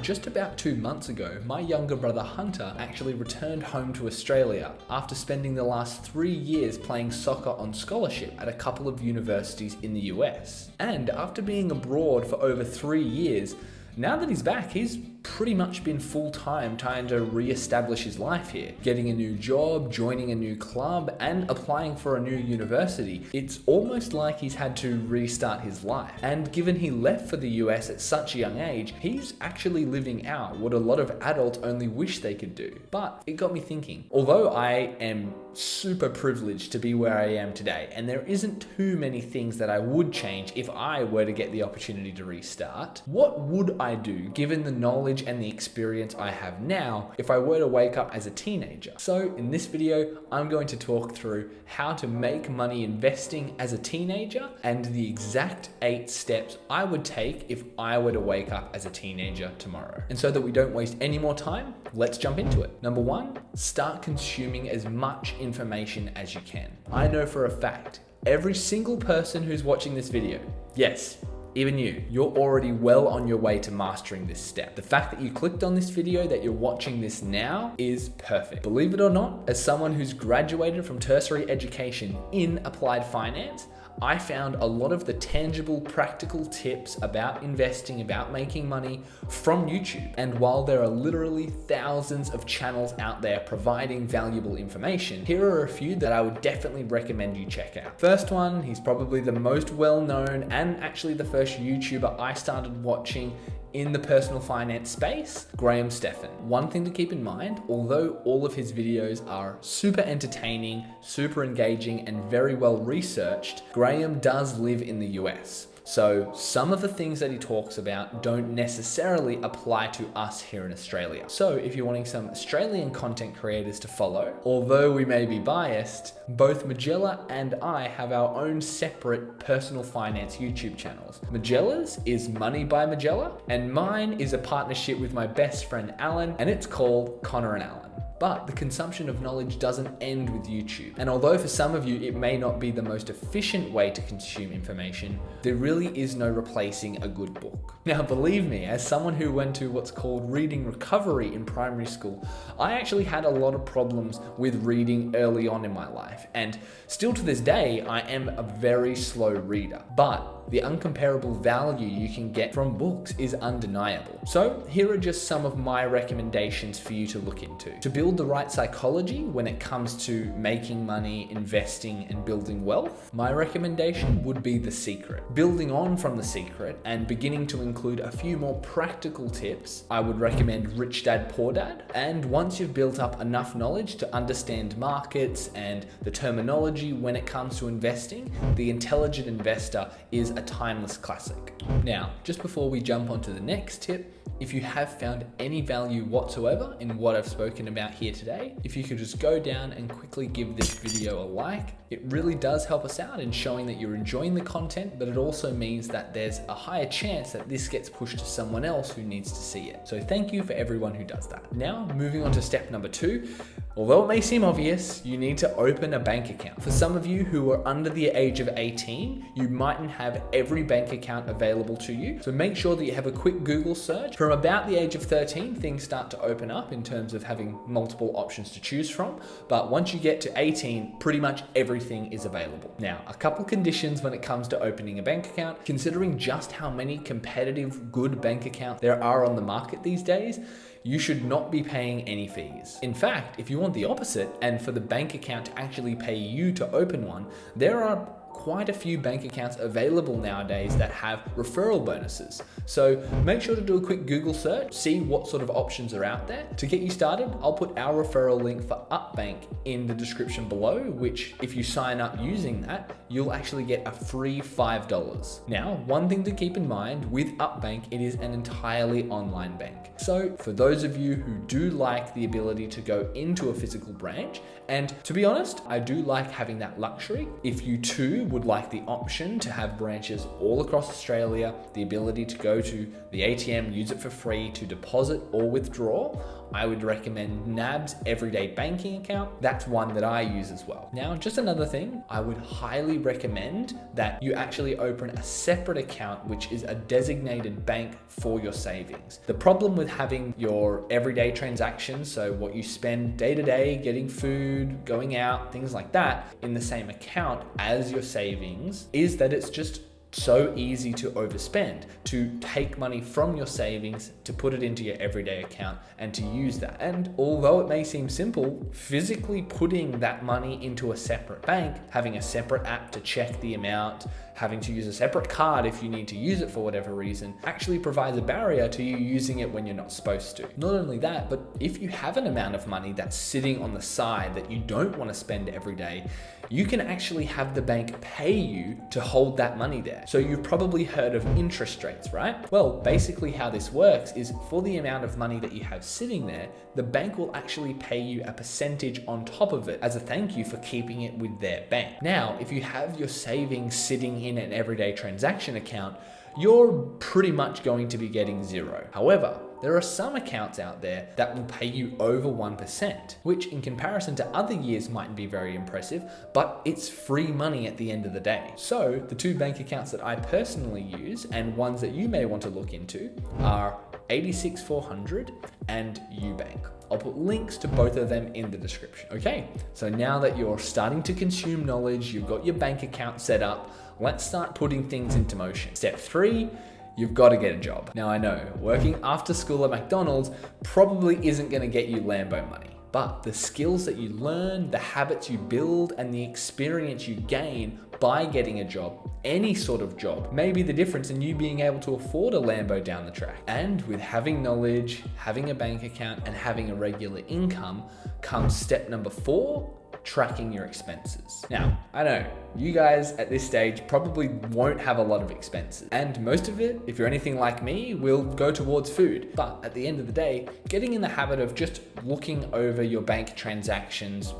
Just about 2 months ago, my younger brother Hunter actually returned home to Australia after spending the last 3 years playing soccer on scholarship at a couple of universities in the US. And after being abroad for over 3 years, now that he's back, he's pretty much been full-time trying to re-establish his life here, getting a new job, joining a new club, and applying for a new university. It's almost like he's had to restart his life. And given he left for the US at such a young age, he's actually living out what a lot of adults only wish they could do. But it got me thinking, although I am super privileged to be where I am today, and there isn't too many things that I would change if I were to get the opportunity to restart, what would I do given the knowledge and the experience I have now if I were to wake up as a teenager? So in this video, I'm going to talk through how to make money investing as a teenager and the exact 8 steps I would take if I were to wake up as a teenager tomorrow. And so that we don't waste any more time, let's jump into it. Number 1, start consuming as much information as you can. I know for a fact, every single person who's watching this video, yes, even you're already well on your way to mastering this step. The fact that you clicked on this video, that you're watching this now, is perfect. Believe it or not, as someone who's graduated from tertiary education in applied finance, I found a lot of the tangible, practical tips about investing, about making money from YouTube. And while there are literally thousands of channels out there providing valuable information, here are a few that I would definitely recommend you check out. First one, he's probably the most well-known and actually the first YouTuber I started watching in the personal finance space, Graham Stephan. One thing to keep in mind, although all of his videos are super entertaining, super engaging, and very well researched, Graham does live in the US. So some of the things that he talks about don't necessarily apply to us here in Australia. So if you're wanting some Australian content creators to follow, although we may be biased, both Majella and I have our own separate personal finance YouTube channels. Majella's is Money by Majella, and mine is a partnership with my best friend Alan, and it's called Connor and Alan. But the consumption of knowledge doesn't end with YouTube. And although for some of you it may not be the most efficient way to consume information, there really is no replacing a good book. Now believe me, as someone who went to what's called reading recovery in primary school, I actually had a lot of problems with reading early on in my life. And still to this day, I am a very slow reader. But the uncomparable value you can get from books is undeniable. So here are just some of my recommendations for you to look into. To build the right psychology when it comes to making money, investing, and building wealth, my recommendation would be The Secret. Building on from The Secret and beginning to include a few more practical tips, I would recommend Rich Dad Poor Dad. And once you've built up enough knowledge to understand markets and the terminology when it comes to investing, The Intelligent Investor is a timeless classic. Now, just before we jump onto the next tip, if you have found any value whatsoever in what I've spoken about here today, if you could just go down and quickly give this video a like, it really does help us out in showing that you're enjoying the content, but it also means that there's a higher chance that this gets pushed to someone else who needs to see it. So thank you for everyone who does that. Now, moving on to step number 2. Although it may seem obvious, you need to open a bank account. For some of you who are under the age of 18, you mightn't have every bank account available to you. So make sure that you have a quick Google search. From about the age of 13, things start to open up in terms of having multiple options to choose from. But once you get to 18, pretty much everything is available. Now, a couple conditions when it comes to opening a bank account, considering just how many competitive good bank accounts there are on the market these days, you should not be paying any fees. In fact, if you want the opposite and for the bank account to actually pay you to open one, there are quite a few bank accounts available nowadays that have referral bonuses. So make sure to do a quick Google search, see what sort of options are out there. To get you started, I'll put our referral link for UpBank in the description below, which if you sign up using that, you'll actually get a free $5. Now, one thing to keep in mind with UpBank, it is an entirely online bank. So for those of you who do like the ability to go into a physical branch, and to be honest, I do like having that luxury. If you too would like the option to have branches all across Australia, the ability to go to the ATM, use it for free to deposit or withdraw, I would recommend NAB's everyday banking account. That's one that I use as well. Now, just another thing, I would highly recommend that you actually open a separate account, which is a designated bank for your savings. The problem with having your everyday transactions, so what you spend day to day, getting food, going out, things like that, in the same account as your savings, is that it's just so easy to overspend, to take money from your savings, to put it into your everyday account and to use that. And although it may seem simple, physically putting that money into a separate bank, having a separate app to check the amount, having to use a separate card if you need to use it for whatever reason, actually provides a barrier to you using it when you're not supposed to. Not only that, but if you have an amount of money that's sitting on the side that you don't want to spend every day, you can actually have the bank pay you to hold that money there. So you've probably heard of interest rates, right? Well, basically how this works is for the amount of money that you have sitting there, the bank will actually pay you a percentage on top of it as a thank you for keeping it with their bank. Now, if you have your savings sitting in an everyday transaction account, you're pretty much going to be getting zero. However, there are some accounts out there that will pay you over 1%, which in comparison to other years mightn't be very impressive, but it's free money at the end of the day. So the two bank accounts that I personally use and ones that you may want to look into are 86400 and Ubank. I'll put links to both of them in the description. Okay, so now that you're starting to consume knowledge, you've got your bank account set up, let's start putting things into motion. Step 3, you've got to get a job. Now I know, working after school at McDonald's probably isn't going to get you Lambo money, but the skills that you learn, the habits you build, and the experience you gain by getting a job, any sort of job, may be the difference in you being able to afford a Lambo down the track. And with having knowledge, having a bank account, and having a regular income comes step number 4, tracking your expenses. Now, I know you guys at this stage probably won't have a lot of expenses, and most of it, if you're anything like me, will go towards food. But at the end of the day, getting in the habit of just looking over your bank transactions,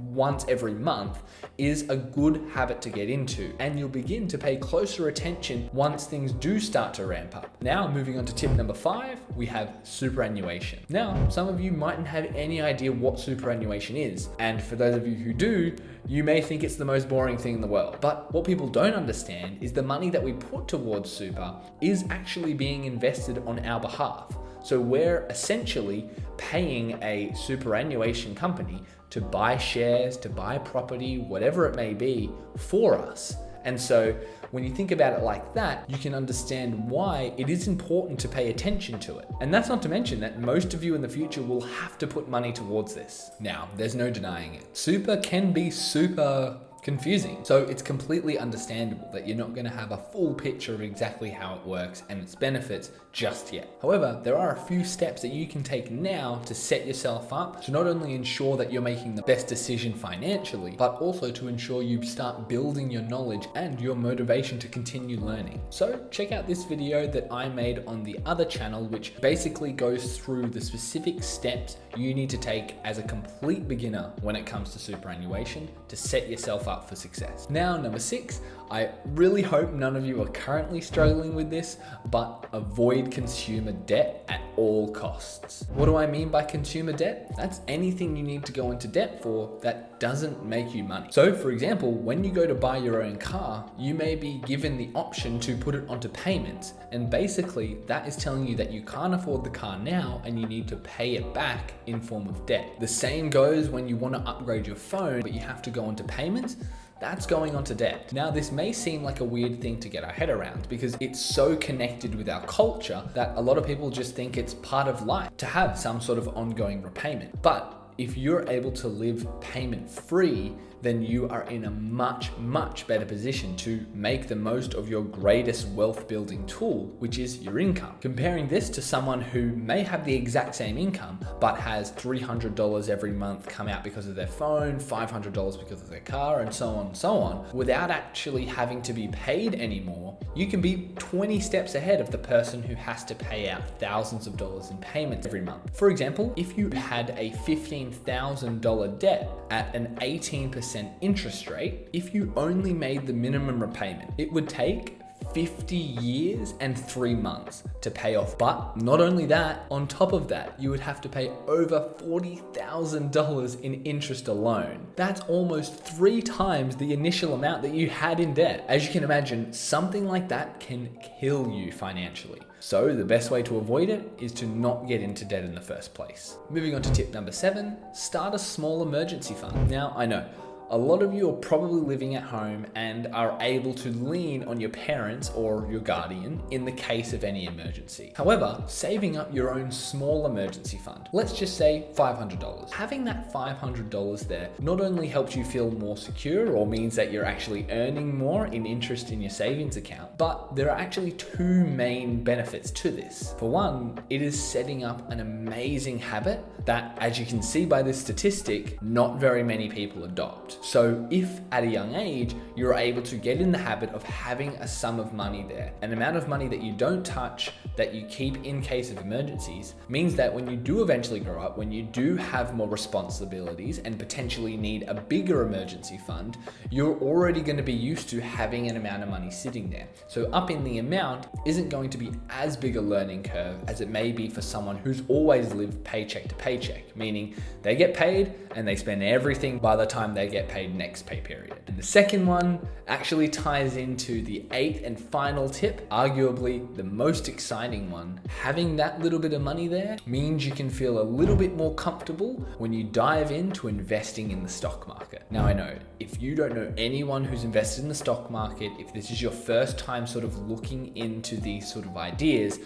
once every month is a good habit to get into, and you'll begin to pay closer attention once things do start to ramp up. Now, moving on to tip number 5, we have superannuation. Now, some of you mightn't have any idea what superannuation is, and for those of you who do, you may think it's the most boring thing in the world. But what people don't understand is the money that we put towards super is actually being invested on our behalf. So we're essentially paying a superannuation company to buy shares, to buy property, whatever it may be, for us. And so when you think about it like that, you can understand why it is important to pay attention to it. And that's not to mention that most of you in the future will have to put money towards this. Now, there's no denying it. Super can be super confusing. So it's completely understandable that you're not going to have a full picture of exactly how it works and its benefits just yet. However, there are a few steps that you can take now to set yourself up to not only ensure that you're making the best decision financially, but also to ensure you start building your knowledge and your motivation to continue learning. So check out this video that I made on the other channel, which basically goes through the specific steps you need to take as a complete beginner when it comes to superannuation to set yourself up for success. Now, number 6, I really hope none of you are currently struggling with this, but avoid consumer debt at all costs. What do I mean by consumer debt? That's anything you need to go into debt for that doesn't make you money. So for example, when you go to buy your own car, you may be given the option to put it onto payments. And basically that is telling you that you can't afford the car now and you need to pay it back in form of debt. The same goes when you want to upgrade your phone, but you have to go onto payments. That's going on to debt. Now, this may seem like a weird thing to get our head around because it's so connected with our culture that a lot of people just think it's part of life to have some sort of ongoing repayment. But if you're able to live payment free, then you are in a much, much better position to make the most of your greatest wealth building tool, which is your income. Comparing this to someone who may have the exact same income, but has $300 every month come out because of their phone, $500 because of their car, and so on, without actually having to be paid anymore, you can be 20 steps ahead of the person who has to pay out thousands of dollars in payments every month. For example, if you had a $15,000 debt at an 18% interest rate, if you only made the minimum repayment, it would take 50 years and 3 months to pay off. But not only that, on top of that, you would have to pay over $40,000 in interest alone. That's almost 3 times the initial amount that you had in debt. As you can imagine, something like that can kill you financially. So the best way to avoid it is to not get into debt in the first place. Moving on to tip number 7, start a small emergency fund. Now, I know a lot of you are probably living at home and are able to lean on your parents or your guardian in the case of any emergency. However, saving up your own small emergency fund, let's just say $500. Having that $500 there not only helps you feel more secure or means that you're actually earning more in interest in your savings account, but there are actually 2 main benefits to this. For one, it is setting up an amazing habit that, as you can see by this statistic, not very many people adopt. So if at a young age, you're able to get in the habit of having a sum of money there, an amount of money that you don't touch, that you keep in case of emergencies, means that when you do eventually grow up, when you do have more responsibilities and potentially need a bigger emergency fund, you're already going to be used to having an amount of money sitting there. So upping the amount isn't going to be as big a learning curve as it may be for someone who's always lived paycheck to paycheck, meaning they get paid and they spend everything by the time they get paid next pay period. And the second one actually ties into the 8th and final tip, arguably the most exciting one. Having that little bit of money there means you can feel a little bit more comfortable when you dive into investing in the stock market. Now I know, if you don't know anyone who's invested in the stock market, if this is your first time sort of looking into these sort of ideas,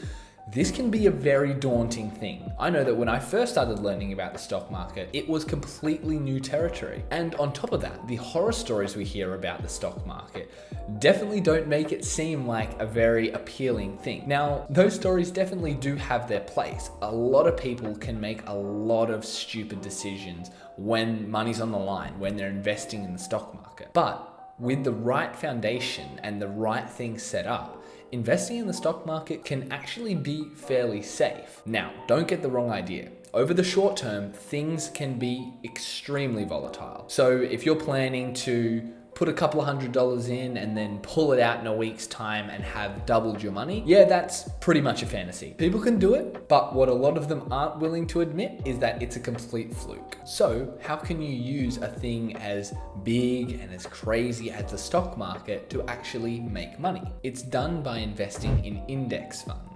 this can be a very daunting thing. I know that when I first started learning about the stock market, it was completely new territory. And on top of that, the horror stories we hear about the stock market definitely don't make it seem like a very appealing thing. Now, those stories definitely do have their place. A lot of people can make a lot of stupid decisions when money's on the line, when they're investing in the stock market. But with the right foundation and the right things set up, investing in the stock market can actually be fairly safe. Now, don't get the wrong idea. Over the short term, things can be extremely volatile. So if you're planning to put a couple of $100 in and then pull it out in a week's time and have doubled your money, yeah, that's pretty much a fantasy. People can do it, but what a lot of them aren't willing to admit is that it's a complete fluke. So how can you use a thing as big and as crazy as the stock market to actually make money? It's done by investing in index funds.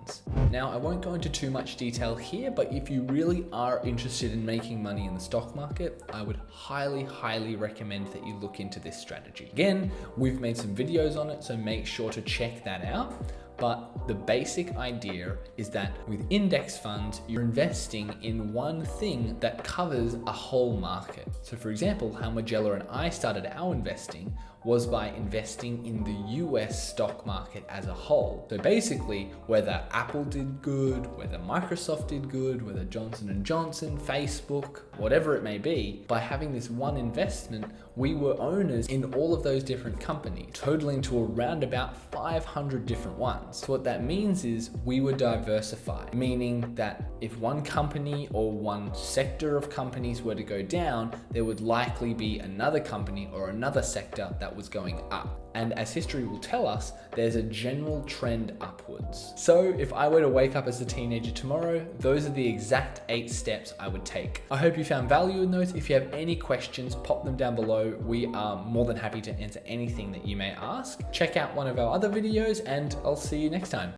Now, I won't go into too much detail here, but if you really are interested in making money in the stock market, I would highly recommend that you look into this strategy. Again, we've made some videos on it, so make sure to check that out. But the basic idea is that with index funds, you're investing in one thing that covers a whole market. So for example, how Majella and I started our investing was by investing in the US stock market as a whole. So basically, whether Apple did good, whether Microsoft did good, whether Johnson & Johnson, Facebook, whatever it may be, by having this one investment, we were owners in all of those different companies, totaling to around about 500 different ones. So what that means is we were diversified, meaning that if one company or one sector of companies were to go down, there would likely be another company or another sector that was going up. And as history will tell us, there's a general trend upwards. So if I were to wake up as a teenager tomorrow, those are the exact 8 steps I would take. I hope you found value in those. If you have any questions, pop them down below. We are more than happy to answer anything that you may ask. Check out one of our other videos and I'll see you next time.